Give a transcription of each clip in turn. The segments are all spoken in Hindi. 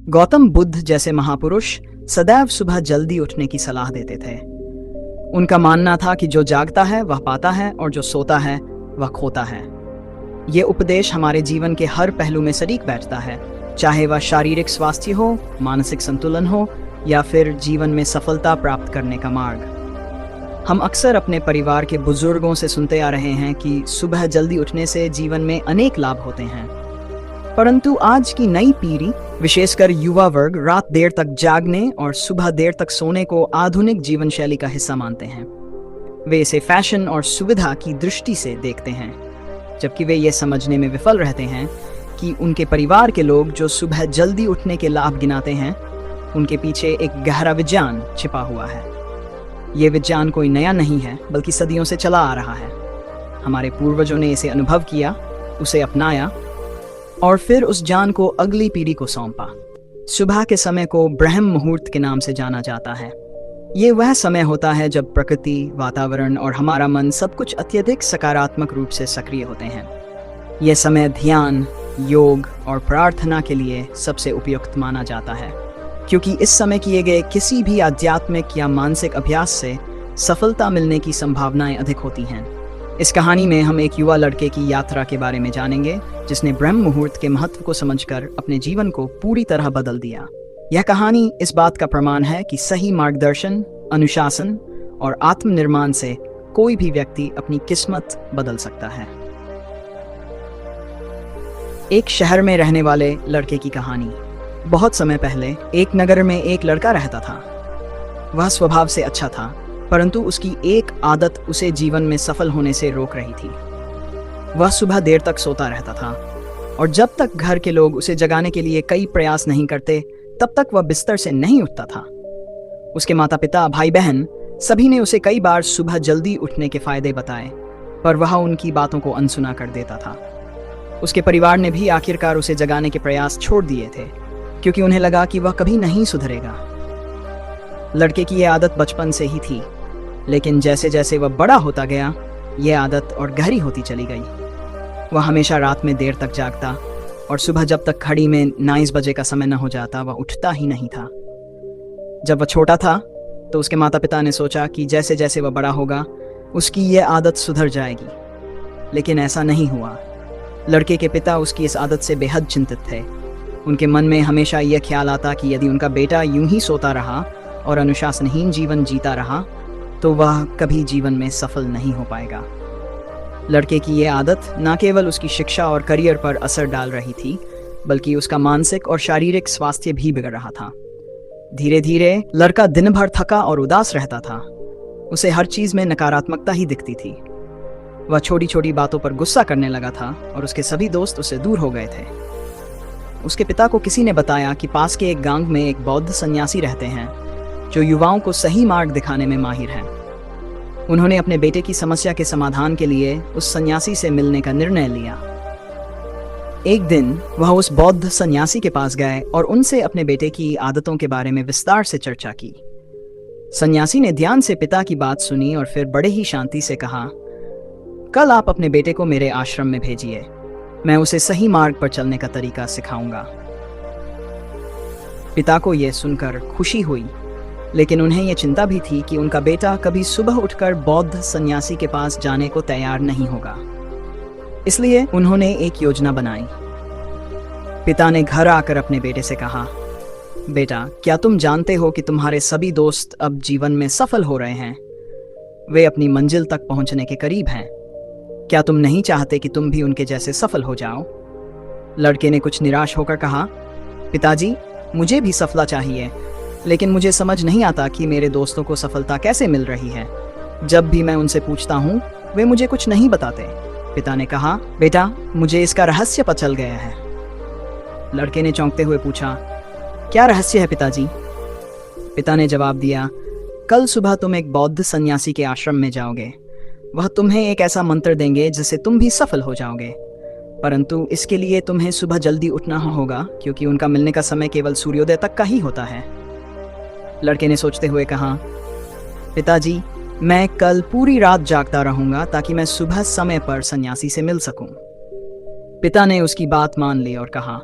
गौतम बुद्ध जैसे महापुरुष सदैव सुबह जल्दी उठने की सलाह देते थे। उनका मानना था कि जो जागता है वह पाता है और जो सोता है वह खोता है। ये उपदेश हमारे जीवन के हर पहलू में सटीक बैठता है, चाहे वह शारीरिक स्वास्थ्य हो, मानसिक संतुलन हो या फिर जीवन में सफलता प्राप्त करने का मार्ग। हम अक्सर अपने परिवार के बुजुर्गों से सुनते आ रहे हैं कि सुबह जल्दी उठने से जीवन में अनेक लाभ होते हैं, परंतु आज की नई पीढ़ी, विशेषकर युवा वर्ग, रात देर तक जागने और सुबह देर तक सोने को आधुनिक जीवन शैली का हिस्सा मानते हैं। वे इसे फैशन और सुविधा की दृष्टि से देखते हैं, जबकि वे ये समझने में विफल रहते हैं कि उनके परिवार के लोग जो सुबह जल्दी उठने के लाभ गिनाते हैं, उनके पीछे एक गहरा विज्ञान छिपा हुआ है। ये विज्ञान कोई नया नहीं है, बल्कि सदियों से चला आ रहा है। हमारे पूर्वजों ने इसे अनुभव किया, उसे अपनाया और फिर उस ज्ञान को अगली पीढ़ी को सौंपा। सुबह के समय को ब्रह्म मुहूर्त के नाम से जाना जाता है। ये वह समय होता है जब प्रकृति, वातावरण और हमारा मन सब कुछ अत्यधिक सकारात्मक रूप से सक्रिय होते हैं। यह समय ध्यान, योग और प्रार्थना के लिए सबसे उपयुक्त माना जाता है, क्योंकि इस समय किए गए किसी भी आध्यात्मिक या मानसिक अभ्यास से सफलता मिलने की संभावनाएं अधिक होती हैं। इस कहानी में हम एक युवा लड़के की यात्रा के बारे में जानेंगे, जिसने ब्रह्म मुहूर्त के महत्व को समझकर अपने जीवन को पूरी तरह बदल दिया। यह कहानी इस बात का प्रमाण है कि सही मार्गदर्शन, अनुशासन और आत्मनिर्माण से कोई भी व्यक्ति अपनी किस्मत बदल सकता है। एक शहर में रहने वाले लड़के की कहानी। बहुत समय पहले एक नगर में एक लड़का रहता था। वह स्वभाव से अच्छा था, परंतु उसकी एक आदत उसे जीवन में सफल होने से रोक रही थी। वह सुबह देर तक सोता रहता था और जब तक घर के लोग उसे जगाने के लिए कई प्रयास नहीं करते, तब तक वह बिस्तर से नहीं उठता था। उसके माता पिता, भाई बहन सभी ने उसे कई बार सुबह जल्दी उठने के फायदे बताए, पर वह उनकी बातों को अनसुना कर देता था। उसके परिवार ने भी आखिरकार उसे जगाने के प्रयास छोड़ दिए थे, क्योंकि उन्हें लगा कि वह कभी नहीं सुधरेगा। लड़के की यह आदत बचपन से ही थी, लेकिन जैसे जैसे वह बड़ा होता गया, यह आदत और गहरी होती चली गई। वह हमेशा रात में देर तक जागता और सुबह जब तक घड़ी में 9 बजे का समय न हो जाता, वह उठता ही नहीं था। जब वह छोटा था तो उसके माता पिता ने सोचा कि जैसे जैसे वह बड़ा होगा, उसकी यह आदत सुधर जाएगी, लेकिन ऐसा नहीं हुआ। लड़के के पिता उसकी इस आदत से बेहद चिंतित थे। उनके मन में हमेशा यह ख्याल आता कि यदि उनका बेटा यूं ही सोता रहा और अनुशासनहीन जीवन जीता रहा, तो वह कभी जीवन में सफल नहीं हो पाएगा। लड़के की यह आदत न केवल उसकी शिक्षा और करियर पर असर डाल रही थी, बल्कि उसका मानसिक और शारीरिक स्वास्थ्य भी बिगड़ रहा था। धीरे धीरे लड़का दिन भर थका और उदास रहता था। उसे हर चीज में नकारात्मकता ही दिखती थी। वह छोटी छोटी बातों पर गुस्सा करने लगा था और उसके सभी दोस्त उससे दूर हो गए थे। उसके पिता को किसी ने बताया कि पास के एक गांव में एक बौद्ध सन्यासी रहते हैं, जो युवाओं को सही मार्ग दिखाने में माहिर हैं। उन्होंने अपने बेटे की समस्या के समाधान के लिए उस सन्यासी से मिलने का निर्णय लिया। एक दिन वह उस बौद्ध सन्यासी के पास गए और उनसे अपने बेटे की आदतों के बारे में विस्तार से चर्चा की। सन्यासी ने ध्यान से पिता की बात सुनी और फिर बड़े ही शांति से कहा, कल आप अपने बेटे को मेरे आश्रम में भेजिए। मैं उसे सही मार्ग पर चलने का तरीका सिखाऊंगा। पिता को यह सुनकर खुशी हुई, लेकिन उन्हें यह चिंता भी थी कि उनका बेटा कभी सुबह उठकर बौद्ध सन्यासी के पास जाने को तैयार नहीं होगा। इसलिए उन्होंने एक योजना बनाई। पिता ने घर आकर अपने बेटे से कहा, बेटा, क्या तुम जानते हो कि तुम्हारे सभी दोस्त अब जीवन में सफल हो रहे हैं? वे अपनी मंजिल तक पहुंचने के करीब हैं। क्या तुम नहीं चाहते कि तुम भी उनके जैसे सफल हो जाओ? लड़के ने कुछ निराश होकर कहा, पिताजी, मुझे भी सफलता चाहिए, लेकिन मुझे समझ नहीं आता कि मेरे दोस्तों को सफलता कैसे मिल रही है। जब भी मैं उनसे पूछता हूँ, वे मुझे कुछ नहीं बताते। पिता ने कहा, बेटा, मुझे इसका रहस्य पता चल गया है। लड़के ने चौंकते हुए पूछा, क्या रहस्य है पिताजी? पिता ने जवाब दिया, कल सुबह तुम एक बौद्ध सन्यासी के आश्रम में जाओगे। वह तुम्हें एक ऐसा मंत्र देंगे जिससे तुम भी सफल हो जाओगे, परंतु इसके लिए तुम्हें सुबह जल्दी उठना होगा, क्योंकि उनका मिलने का समय केवल सूर्योदय तक का ही होता है। लड़के ने सोचते हुए कहा, पिताजी, मैं कल पूरी रात जागता रहूंगा ताकि मैं सुबह समय पर सन्यासी से मिल सकूं। पिता ने उसकी बात मान ली और कहा,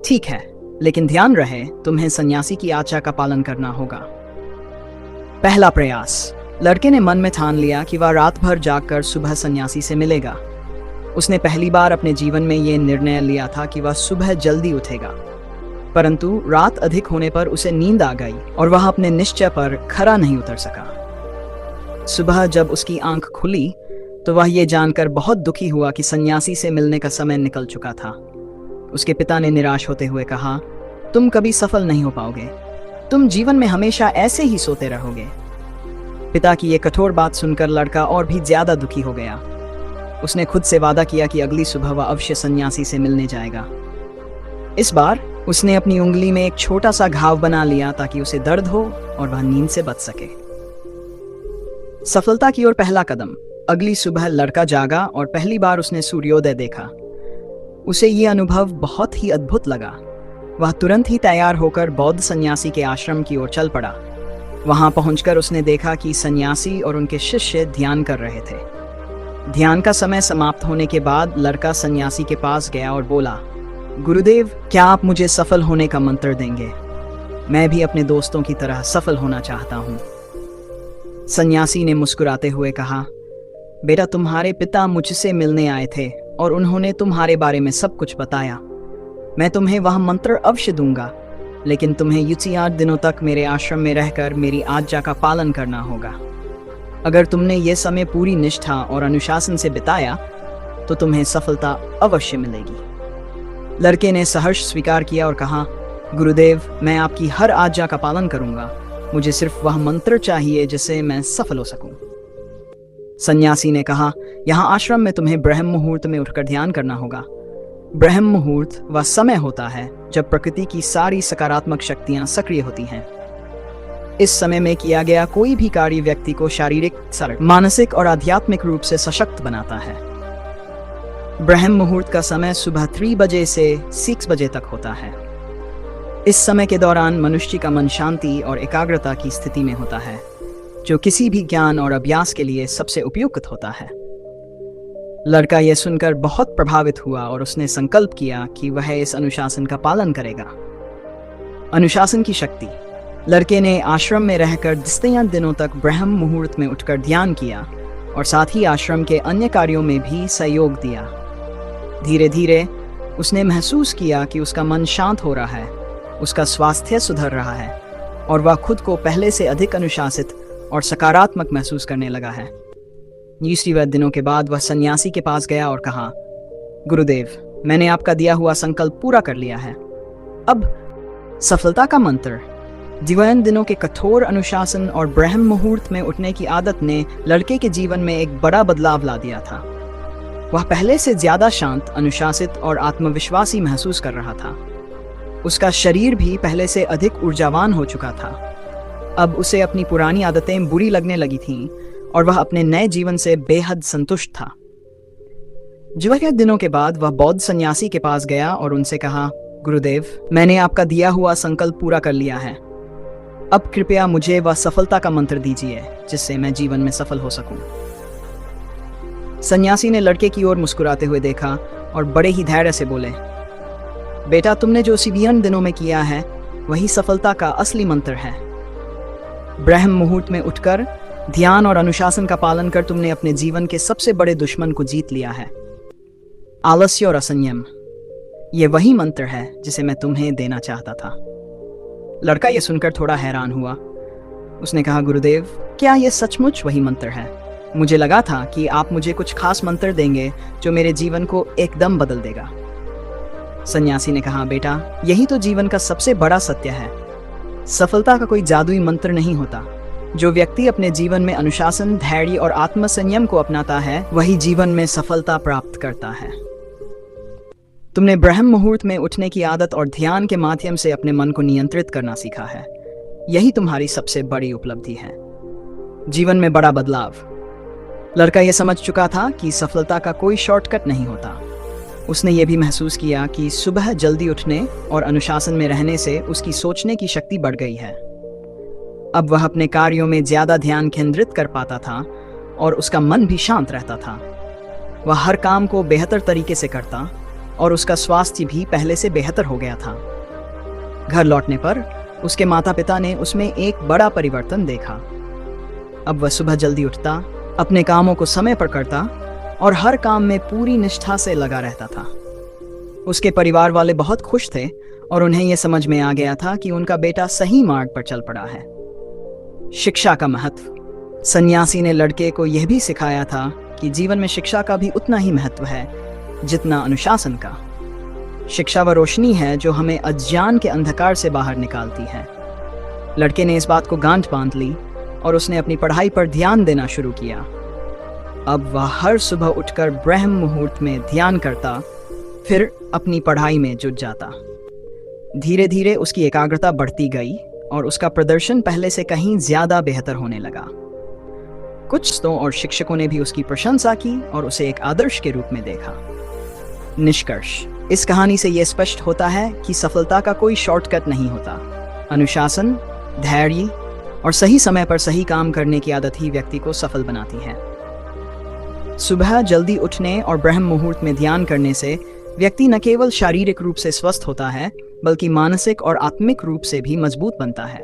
ठीक है, लेकिन ध्यान रहे, तुम्हें सन्यासी की आज्ञा का पालन करना होगा। पहला प्रयास। लड़के ने मन में ठान लिया कि वह रात भर जागकर सुबह सन्यासी से मिलेगा। उसने पहली बार अपने जीवन में यह निर्णय लिया था कि वह सुबह जल्दी उठेगा, परंतु रात अधिक होने पर उसे नींद आ गई और वह अपने निश्चय पर खरा नहीं उतर सका। सुबह जब उसकी आंख खुली तो वह ये जानकर बहुत दुखी हुआ कि सन्यासी से मिलने का समय निकल चुका था। उसके पिता ने निराश होते हुए कहा, तुम कभी सफल नहीं हो पाओगे, तुम जीवन में हमेशा ऐसे ही सोते रहोगे। पिता की ये कठोर बात सुनकर लड़का और भी ज्यादा दुखी हो गया। उसने खुद से वादा किया कि अगली सुबह वह अवश्य सन्यासी से मिलने जाएगा। इस बार उसने अपनी उंगली में एक छोटा सा घाव बना लिया ताकि उसे दर्द हो और वह नींद से बच सके। सफलता की ओर पहला कदम। अगली सुबह लड़का जागा और पहली बार उसने सूर्योदय देखा। उसे यह अनुभव बहुत ही अद्भुत लगा। वह तुरंत ही तैयार होकर बौद्ध सन्यासी के आश्रम की ओर चल पड़ा। वहां पहुंचकर उसने देखा कि सन्यासी और उनके शिष्य ध्यान कर रहे थे। ध्यान का समय समाप्त होने के बाद लड़का सन्यासी के पास गया और बोला, गुरुदेव, क्या आप मुझे सफल होने का मंत्र देंगे? मैं भी अपने दोस्तों की तरह सफल होना चाहता हूँ। सन्यासी ने मुस्कुराते हुए कहा, बेटा, तुम्हारे पिता मुझसे मिलने आए थे और उन्होंने तुम्हारे बारे में सब कुछ बताया। मैं तुम्हें वह मंत्र अवश्य दूंगा, लेकिन तुम्हें युति 8 दिनों तक मेरे आश्रम में रहकर मेरी आज्ञा का पालन करना होगा। अगर तुमने ये समय पूरी निष्ठा और अनुशासन से बिताया तो तुम्हें सफलता अवश्य मिलेगी। लड़के ने सहर्ष स्वीकार किया और कहा, गुरुदेव, मैं आपकी हर आज्ञा का पालन करूंगा। मुझे सिर्फ वह मंत्र चाहिए जिससे मैं सफल हो सकूं। सन्यासी ने कहा, यहाँ आश्रम में तुम्हें ब्रह्म मुहूर्त में उठकर ध्यान करना होगा। ब्रह्म मुहूर्त वह समय होता है जब प्रकृति की सारी सकारात्मक शक्तियां सक्रिय होती हैं। इस समय में किया गया कोई भी कार्य व्यक्ति को शारीरिक, मानसिक और आध्यात्मिक रूप से सशक्त बनाता है। ब्रह्म मुहूर्त का समय सुबह 3 बजे से 6 बजे तक होता है। इस समय के दौरान मनुष्य का मन शांति और एकाग्रता की स्थिति में होता है, जो किसी भी ज्ञान और अभ्यास के लिए सबसे उपयुक्त होता है। लड़का यह सुनकर बहुत प्रभावित हुआ और उसने संकल्प किया कि वह इस अनुशासन का पालन करेगा। अनुशासन की शक्ति। लड़के ने आश्रम में रहकर 10 दिनों तक ब्रह्म मुहूर्त में उठकर ध्यान किया और साथ ही आश्रम के अन्य कार्यों में भी सहयोग दिया। धीरे धीरे उसने महसूस किया कि उसका मन शांत हो रहा है, उसका स्वास्थ्य सुधर रहा है और वह खुद को पहले से अधिक अनुशासित और सकारात्मक महसूस करने लगा है। 20 दिनों के बाद वह सन्यासी के पास गया और कहा, गुरुदेव, मैंने आपका दिया हुआ संकल्प पूरा कर लिया है। अब सफलता का मंत्र। 20 दिनों के कठोर अनुशासन और ब्रह्म मुहूर्त में उठने की आदत ने लड़के के जीवन में एक बड़ा बदलाव ला दिया था। वह पहले से ज्यादा शांत, अनुशासित और आत्मविश्वासी महसूस कर रहा था। उसका शरीर भी पहले से अधिक ऊर्जावान हो चुका था। अब उसे अपनी पुरानी आदतें बुरी लगने लगी थीं और वह अपने नए जीवन से बेहद संतुष्ट था। 20 दिनों के बाद वह बौद्ध सन्यासी के पास गया और उनसे कहा, गुरुदेव, मैंने आपका दिया हुआ संकल्प पूरा कर लिया है। अब कृपया मुझे वह सफलता का मंत्र दीजिए जिससे मैं जीवन में सफल हो सकूं। सन्यासी ने लड़के की ओर मुस्कुराते हुए देखा और बड़े ही धैर्य से बोले, बेटा, तुमने जो 20 दिनों में किया है वही सफलता का असली मंत्र है। ब्रह्म मुहूर्त में उठकर ध्यान और अनुशासन का पालन कर तुमने अपने जीवन के सबसे बड़े दुश्मन को जीत लिया है, आलस्य और असंयम। ये वही मंत्र है जिसे मैं तुम्हें देना चाहता था। लड़का यह सुनकर थोड़ा हैरान हुआ। उसने कहा, गुरुदेव, क्या यह सचमुच वही मंत्र है? मुझे लगा था कि आप मुझे कुछ खास मंत्र देंगे जो मेरे जीवन को एकदम बदल देगा। सन्यासी ने कहा, बेटा, यही तो जीवन का सबसे बड़ा सत्य है। सफलता का कोई जादुई मंत्र नहीं होता। जो व्यक्ति अपने जीवन में अनुशासन, धैर्य और आत्मसंयम को अपनाता है वही जीवन में सफलता प्राप्त करता है। तुमने ब्रह्म मुहूर्त में उठने की आदत और ध्यान के माध्यम से अपने मन को नियंत्रित करना सीखा है। यही तुम्हारी सबसे बड़ी उपलब्धि है। जीवन में बड़ा बदलाव। लड़का यह समझ चुका था कि सफलता का कोई शॉर्टकट नहीं होता। उसने ये भी महसूस किया कि सुबह जल्दी उठने और अनुशासन में रहने से उसकी सोचने की शक्ति बढ़ गई है। अब वह अपने कार्यों में ज्यादा ध्यान केंद्रित कर पाता था और उसका मन भी शांत रहता था। वह हर काम को बेहतर तरीके से करता और उसका स्वास्थ्य भी पहले से बेहतर हो गया था। घर लौटने पर उसके माता पिता ने उसमें एक बड़ा परिवर्तन देखा। अब वह सुबह जल्दी उठता, अपने कामों को समय पर करता और हर काम में पूरी निष्ठा से लगा रहता था। उसके परिवार वाले बहुत खुश थे और उन्हें यह समझ में आ गया था कि उनका बेटा सही मार्ग पर चल पड़ा है। शिक्षा का महत्व। सन्यासी ने लड़के को यह भी सिखाया था कि जीवन में शिक्षा का भी उतना ही महत्व है जितना अनुशासन का। शिक्षा वह रोशनी है जो हमें अज्ञान के अंधकार से बाहर निकालती है। लड़के ने इस बात को गांठ बांध ली और उसने अपनी पढ़ाई पर ध्यान देना शुरू किया। अब वह हर सुबह उठकर ब्रह्म मुहूर्त में ध्यान करता, फिर अपनी पढ़ाई में जुट जाता। धीरे धीरे उसकी एकाग्रता बढ़ती गई और उसका प्रदर्शन पहले से कहीं ज्यादा बेहतर होने लगा। कुछ दोस्तों और शिक्षकों ने भी उसकी प्रशंसा की और उसे एक आदर्श के रूप में देखा। निष्कर्ष। इस कहानी से यह स्पष्ट होता है कि सफलता का कोई शॉर्टकट नहीं होता। अनुशासन, धैर्य और सही समय पर सही काम करने की आदत ही व्यक्ति को सफल बनाती है। सुबह जल्दी उठने और ब्रह्म मुहूर्त में ध्यान करने से व्यक्ति न केवल शारीरिक रूप से स्वस्थ होता है बल्कि मानसिक और आत्मिक रूप से भी मजबूत बनता है।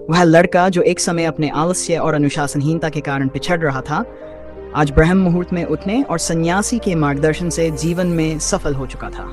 वह लड़का जो एक समय अपने आलस्य और अनुशासनहीनता के कारण पिछड़ रहा था, आज ब्रह्म मुहूर्त में उठने और सन्यासी के मार्गदर्शन से जीवन में सफल हो चुका था।